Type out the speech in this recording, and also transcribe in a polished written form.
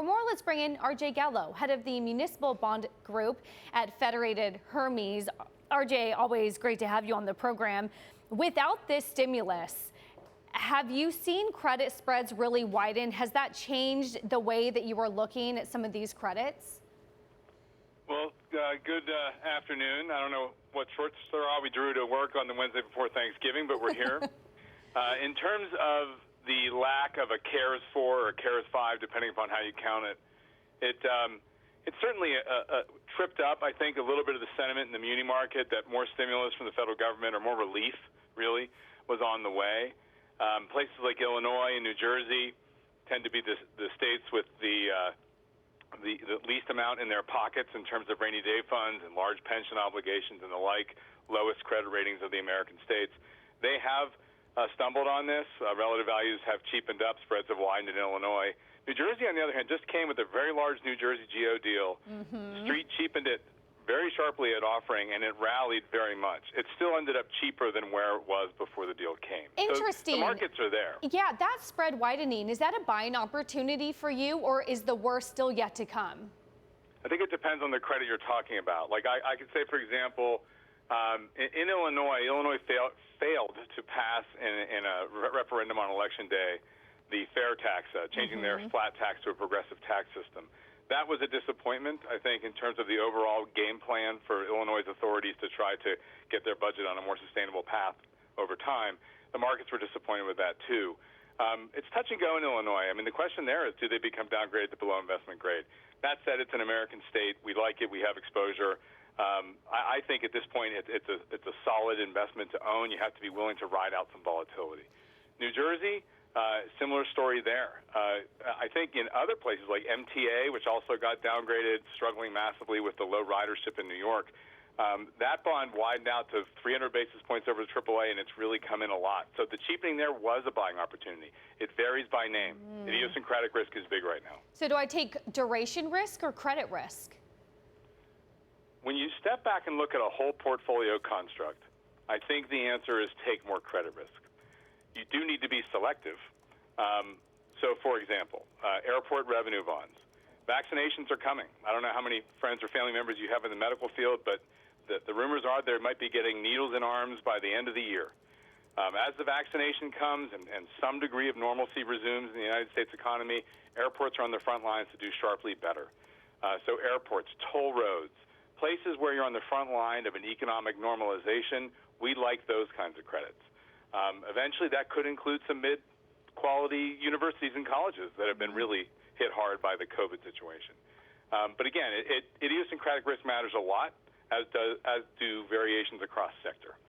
For more, let's bring in RJ Gallo, head of the Municipal Bond Group at Federated Hermes. RJ, always great to have you on the program. Without this stimulus, have you seen credit spreads really widen? Has that changed the way that you are looking at some of these credits? Well, good afternoon. I don't know what shorts there are. We drew to work on the Wednesday before Thanksgiving, but we're here. In terms of the lack of a CARES 4 or CARES 5, depending upon how you count it, it certainly tripped up, I think, a little bit of the sentiment in the muni market that more stimulus from the federal government or more relief, really, was on the way. Places like Illinois and New Jersey tend to be the states with the least amount in their pockets in terms of rainy day funds and large pension obligations and the like, lowest credit ratings of the American states. They have stumbled on this. Relative values have cheapened up. Spreads have widened in Illinois. New Jersey, on the other hand, just came with a very large New Jersey GO deal. The Street cheapened it very sharply at offering, and it rallied very much. It still ended up cheaper than where it was before the deal came. Interesting. So the markets are there. Yeah, that spread widening, is that a buying opportunity for you, or is the worst still yet to come? I think it depends on the credit you're talking about. Like I could say, for example, in Illinois failed to pass in a referendum on Election Day the fair tax, changing their flat tax to a progressive tax system. That was a disappointment, I think, in terms of the overall game plan for Illinois' authorities to try to get their budget on a more sustainable path over time. The markets were disappointed with that, too. It's touch and go in Illinois. I mean, the question there is, do they become downgraded to below investment grade? That said, it's an American state. We like it. We have exposure. I think at this point it's a solid investment to own. You have to be willing to ride out some volatility. New Jersey, similar story there. I think in other places like MTA, which also got downgraded, struggling massively with the low ridership in New York, that bond widened out to 300 basis points over the AAA, and it's really come in a lot. So the cheapening there was a buying opportunity. It varies by name. Idiosyncratic risk is big right now. So do I take duration risk or credit risk? When you step back and look at a whole portfolio construct, I think the answer is take more credit risk. You do need to be selective. So, for example, airport revenue bonds. Vaccinations are coming. I don't know how many friends or family members you have in the medical field, but the rumors are they might be getting needles in arms by the end of the year. As the vaccination comes and some degree of normalcy resumes in the United States economy, airports are on the front lines to do sharply better. So airports, toll roads, places where you're on the front line of an economic normalization, we like those kinds of credits. Eventually, that could include some mid-quality universities and colleges that have been really hit hard by the COVID situation. But again, idiosyncratic risk matters a lot, as do variations across sector.